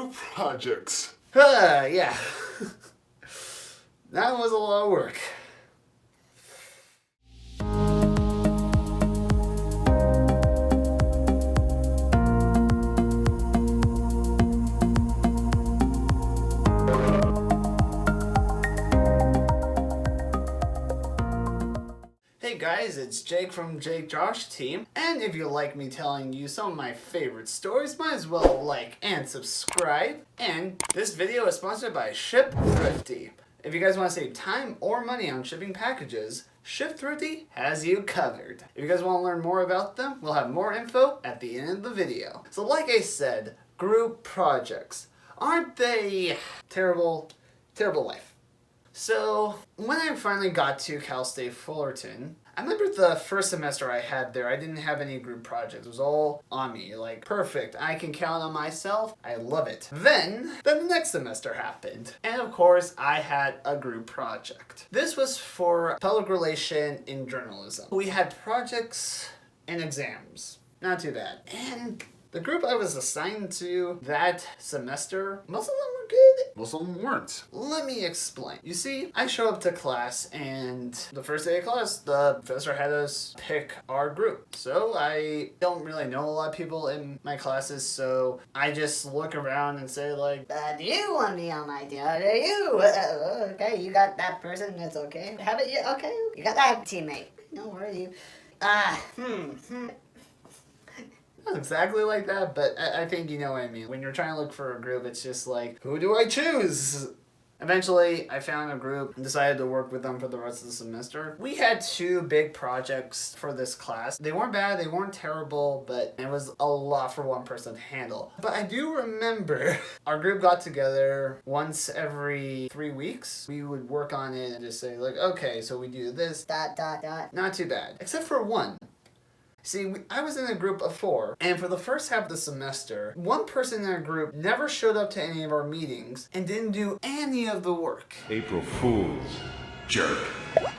group projects. Yeah. That was a lot of work. Hey guys, it's Jake from JakeJoshTeam, and if you like me telling you some of my favorite stories, might as well like and subscribe. And this video is sponsored by Ship Thrifty. If you guys want to save time or money on shipping packages, Ship Thrifty has you covered. If you guys want to learn more about them, we'll have more info at the end of the video. So like I said, group projects. Aren't they terrible, terrible life? So, when I finally got to State Fullerton, I remember the first semester I had there, I didn't have any group projects. It was all on me, like, perfect. I can count on myself. I love it. Then the next semester happened. And of course, I had a group project. This was for public relation in journalism. We had projects and exams. Not too bad. And the group I was assigned to that semester, most of them were good. Most of them weren't. Let me explain. You see, I show up to class, and the first day of class, the professor had us pick our group. So I don't really know a lot of people in my classes, so I just look around and say like, do you want to be on my team? Do you? Okay, you got that person, that's okay. Have it, yeah, okay. You got that teammate. No worry. Not exactly like that, but I think you know what I mean. When you're trying to look for a group, it's just like, who do I choose? Eventually, I found a group and decided to work with them for the rest of the semester. We had 2 big projects for this class. They weren't bad, they weren't terrible, but it was a lot for one person to handle. But I do remember our group got together once every 3 weeks. We would work on it and just say like, okay, so we do this. ... Not too bad, except for one. See, I was in a group of 4, and for the first half of the semester, one person in our group never showed up to any of our meetings and didn't do any of the work. April Fools. Jerk.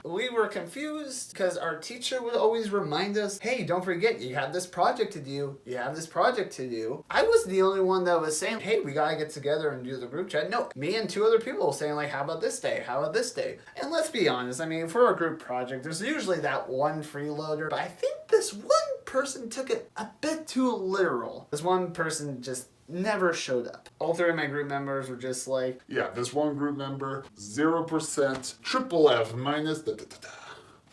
We were confused because our teacher would always remind us, hey, don't forget, you have this project to do. You have this project to do. I was the only one that was saying, hey, we gotta get together and do the group chat. No, me and 2 other people were saying like, how about this day? How about this day? And let's be honest, I mean, for a group project, there's usually that one freeloader, but I think this one person took it a bit too literal. This one person just never showed up. All 3 of my group members were just like, Yeah, this one group member, 0%, triple F minus da da da da.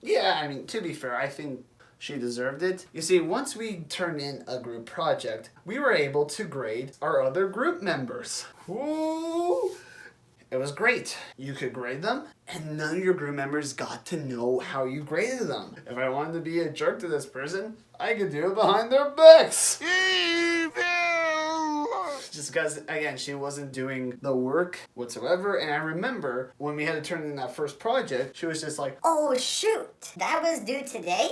yeah, I mean, to be fair, I think she deserved it. You see, once we turned in a group project, we were able to grade our other group members. Ooh, it was great. You could grade them, and none of your group members got to know how you graded them. If I wanted to be a jerk to this person, I could do it behind their backs. Just because, again, she wasn't doing the work whatsoever. And I remember when we had to turn in that first project, she was just like, Oh, shoot. That was due today?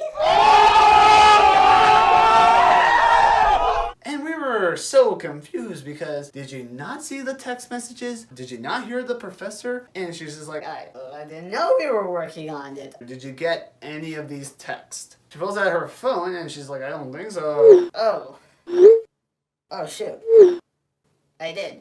and we were so confused because did you not see the text messages? Did you not hear the professor? And she's just like, I didn't know we were working on it. did you get any of these texts? She pulls out her phone and she's like, I don't think so. Oh. Oh, shoot. I did.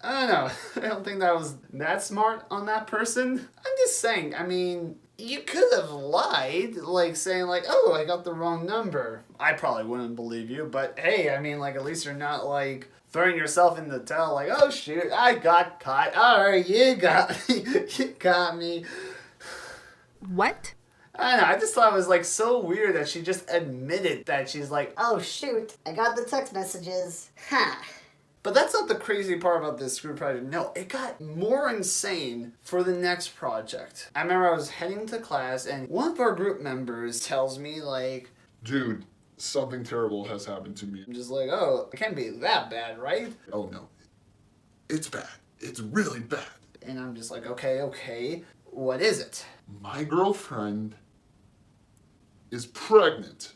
I don't know. I don't think that was that smart on that person. I'm just saying, I mean, you could have lied, like saying like, oh, I got the wrong number. I probably wouldn't believe you, but hey, I mean, like, at least you're not like throwing yourself in the towel like, oh shoot, I got caught. Alright, you got me. You got me. What? I don't know, I just thought it was like so weird that she just admitted that she's like, Oh, shoot. I got the text messages. Huh. but that's not the crazy part about this group project. No, it got more insane for the next project. I remember I was heading to class and one of our group members tells me like, Dude, something terrible has happened to me. I'm just like, oh, it can't be that bad, right? Oh no. It's bad. It's really bad. And I'm just like, okay, what is it? My girlfriend is pregnant.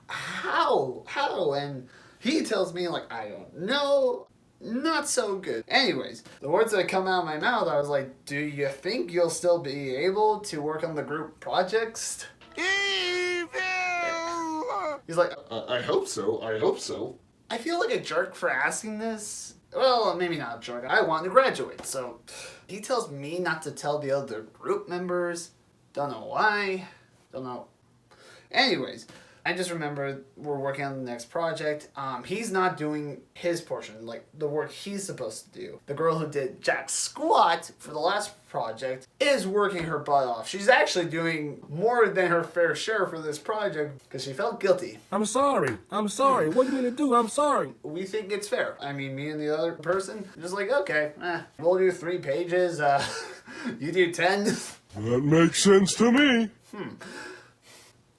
How? And he tells me, like, I don't know. not so good. Anyways, the words that come out of my mouth, I was like, do you think you'll still be able to work on the group projects? He's like, I hope so. I hope so. I feel like a jerk for asking this. Well, maybe not a jerk. I want to graduate, so he tells me not to tell the other group members. Don't know why. Don't know. Anyways, I just remember we're working on the next project. He's not doing his portion, like the work he's supposed to do. The girl who did jack squat for the last project is working her butt off. She's actually doing more than her fair share for this project because she felt guilty. I'm sorry. What are you going to do? I'm sorry. We think it's fair. I mean, me and the other person, just like, okay, we'll do 3 pages. You do 10. That makes sense to me.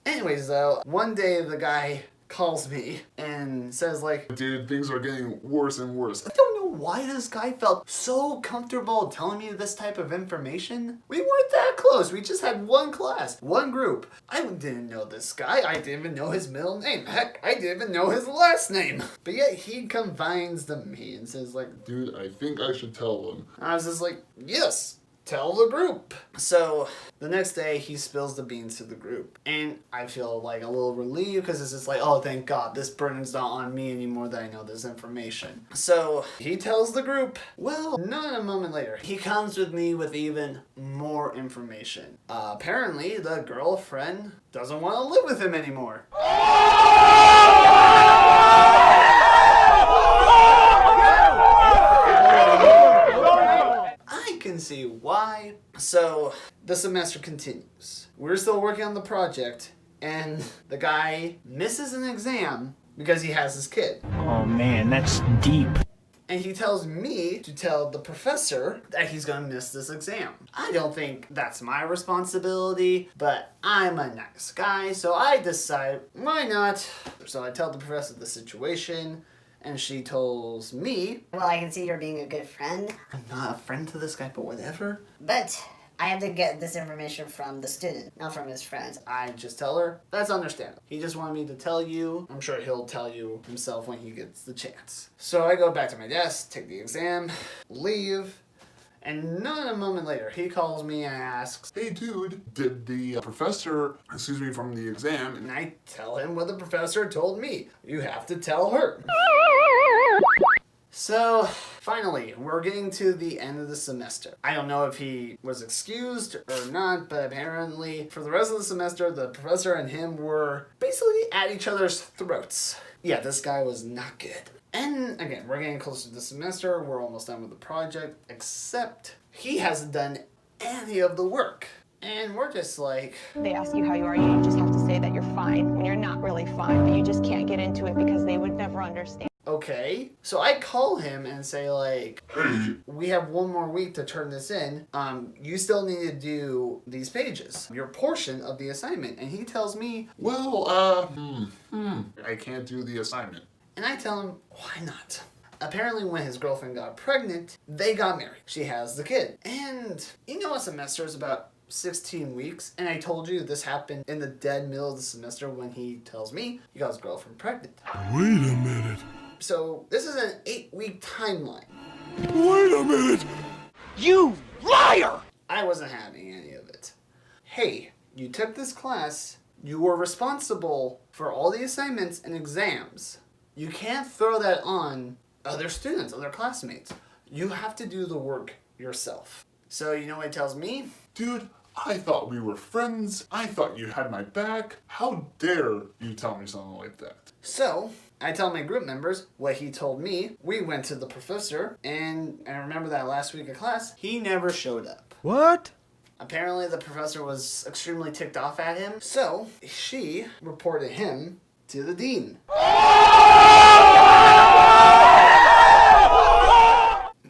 Anyways, though, one day the guy calls me and says, like, Dude, things are getting worse and worse. I don't know why this guy felt so comfortable telling me this type of information. We weren't that close. We just had one class, one group. I didn't know this guy. I didn't even know his middle name. Heck, I didn't even know his last name. But yet he confides to me and says, like, Dude, I think I should tell them. I was just like, yes. Tell the group. So the next day he spills the beans to the group and I feel like a little relieved because it's just like, oh, thank God, this burden's not on me anymore that I know this information. So he tells the group. Well, not a moment later, he comes with me with even more information. Apparently the girlfriend doesn't want to live with him anymore. Can see why. So the semester continues. We're still working on the project and the guy misses an exam because he has his kid. Oh man, that's deep. And he tells me to tell the professor that he's gonna miss this exam. I don't think that's my responsibility, but I'm a nice guy, so I decide, why not? So I tell the professor the situation. And she tells me, Well, I can see you're being a good friend, I'm not a friend to this guy, but whatever. but I have to get this information from the student, not from his friends. I just tell her, that's understandable. He just wanted me to tell you. I'm sure he'll tell you himself when he gets the chance. So I go back to my desk, take the exam, leave, and not a moment later, he calls me and asks, Hey, dude, did the professor, from the exam, and I tell him what the professor told me. You have to tell her. So, finally, we're getting to the end of the semester. I don't know if he was excused or not, but apparently, for the rest of the semester, the professor and him were basically at each other's throats. Yeah, this guy was not good. And again, we're getting closer to the semester, we're almost done with the project, except he hasn't done any of the work. And we're just like... They ask you how you are, you just have to say that you're fine when you're not really fine, but you just can't get into it because they would never understand. Okay, so I call him and say like, hey, we have 1 more week to turn this in. You still need to do these pages, your portion of the assignment. And he tells me, well, I can't do the assignment. and I tell him, why not? Apparently when his girlfriend got pregnant, they got married. She has the kid. And you know a semester is about 16 weeks. And I told you this happened in the dead middle of the semester when he tells me he got his girlfriend pregnant. Wait a minute. So this is an 8-week timeline. Wait a minute. You liar! I wasn't having any of it. Hey, you took this class. You were responsible for all the assignments and exams. You can't throw that on other students, other classmates. You have to do the work yourself. So you know what it tells me? Dude, I thought we were friends. I thought you had my back. How dare you tell me something like that? So I tell my group members what he told me. We went to the professor, and I remember that last week of class, he never showed up. What? Apparently the professor was extremely ticked off at him, so she reported him to the dean.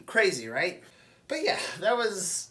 Crazy, right? But yeah, that was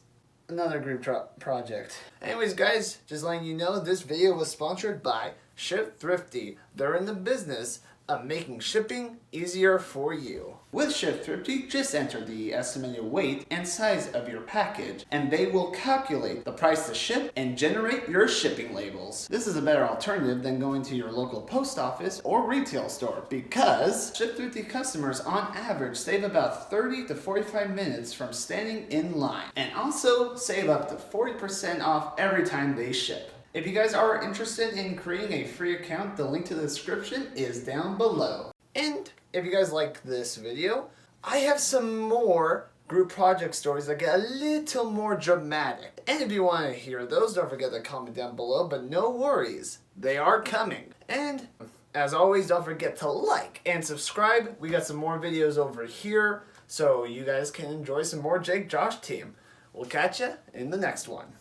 another group project. Anyways, guys, just letting you know, this video was sponsored by Shift Thrifty. They're in the business of making shipping easier for you. With ShipThrifty, just enter the estimated weight and size of your package, and they will calculate the price to ship and generate your shipping labels. This is a better alternative than going to your local post office or retail store, because ShipThrifty customers on average save about 30 to 45 minutes from standing in line, and also save up to 40% off every time they ship. If you guys are interested in creating a free account, the link to the description is down below. And if you guys like this video, I have some more group project stories that get a little more dramatic. And if you want to hear those, don't forget to comment down below, but no worries, they are coming. And as always, don't forget to like and subscribe. We got some more videos over here, so you guys can enjoy some more Jake Josh Team. We'll catch ya in the next one.